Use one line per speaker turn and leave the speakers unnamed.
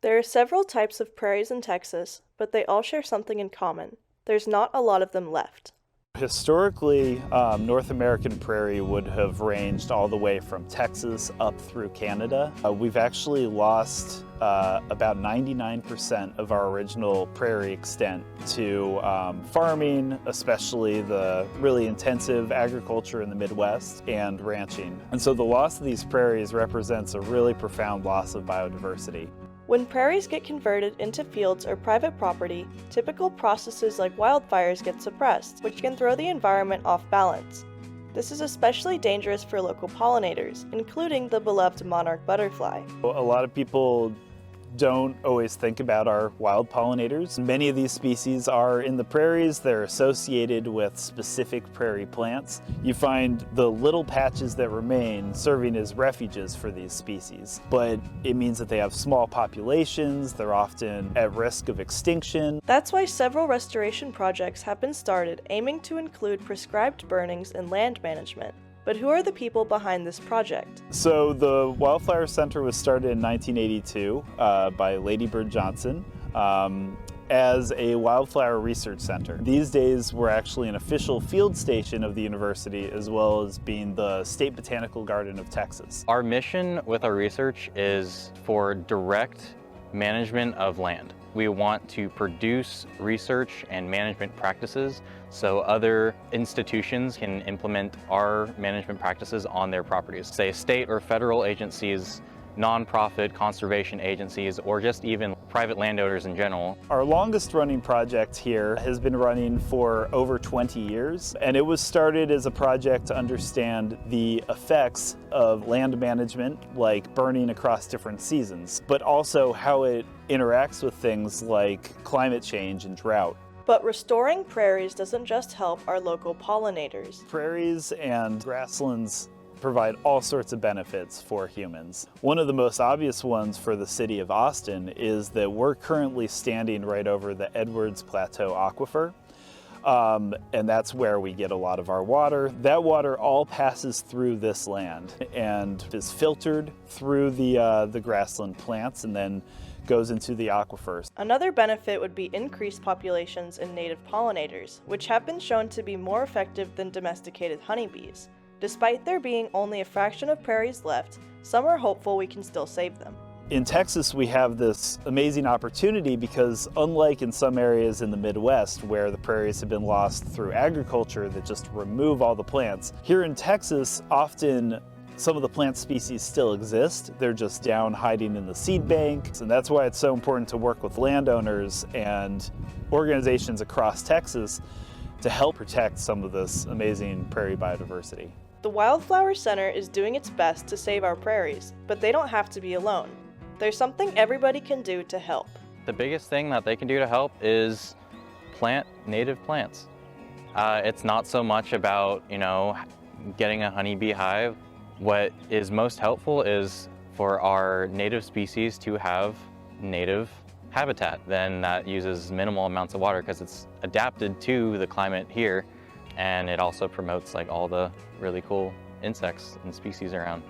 There are several types of prairies in Texas, but they all share something in common. There's not a lot of them left.
Historically, North American prairie would have ranged all the way from Texas up through Canada. We've actually lost about 99% of our original prairie extent to farming, especially the really intensive agriculture in the Midwest, and ranching. And so the loss of these prairies represents a really profound loss of biodiversity.
When prairies get converted into fields or private property, typical processes like wildfires get suppressed, which can throw the environment off balance. This is especially dangerous for local pollinators, including the beloved monarch butterfly.
A lot of people don't always think about our wild pollinators. Many of these species are in the prairies. They're associated with specific prairie plants. You find the little patches that remain serving as refuges for these species, but it means that they have small populations. They're often at risk of extinction.
That's why several restoration projects have been started aiming to include prescribed burnings and land management. But who are the people behind this project?
So the Wildflower Center was started in 1982 by Lady Bird Johnson as a wildflower research center. These days we're actually an official field station of the university, as well as being the State Botanical Garden of Texas.
Our mission with our research is for direct management of land. We want to produce research and management practices so other institutions can implement our management practices on their properties. Say state or federal agencies, nonprofit conservation agencies, or just even private landowners in general.
Our longest running project here has been running for over 20 years, and it was started as a project to understand the effects of land management, like burning across different seasons, but also how it interacts with things like climate change and drought.
But restoring prairies doesn't just help our local pollinators.
Prairies and grasslands provide all sorts of benefits for humans. One of the most obvious ones for the city of Austin is that we're currently standing right over the Edwards Plateau Aquifer. And that's where we get a lot of our water. That water all passes through this land and is filtered through the grassland plants and then goes into the aquifers.
Another benefit would be increased populations in native pollinators, which have been shown to be more effective than domesticated honeybees. Despite there being only a fraction of prairies left, some are hopeful we can still save them.
In Texas, we have this amazing opportunity because unlike in some areas in the Midwest where the prairies have been lost through agriculture that just remove all the plants, here in Texas, often some of the plant species still exist. They're just down hiding in the seed bank. And that's why it's so important to work with landowners and organizations across Texas to help protect some of this amazing prairie biodiversity.
The Wildflower Center is doing its best to save our prairies, but they don't have to be alone. There's something everybody can do to help.
The biggest thing that they can do to help is plant native plants. It's not so much about, getting a honeybee hive. What is most helpful is for our native species to have native habitat. Then that uses minimal amounts of water because it's adapted to the climate here, and it also promotes all the really cool insects and species around.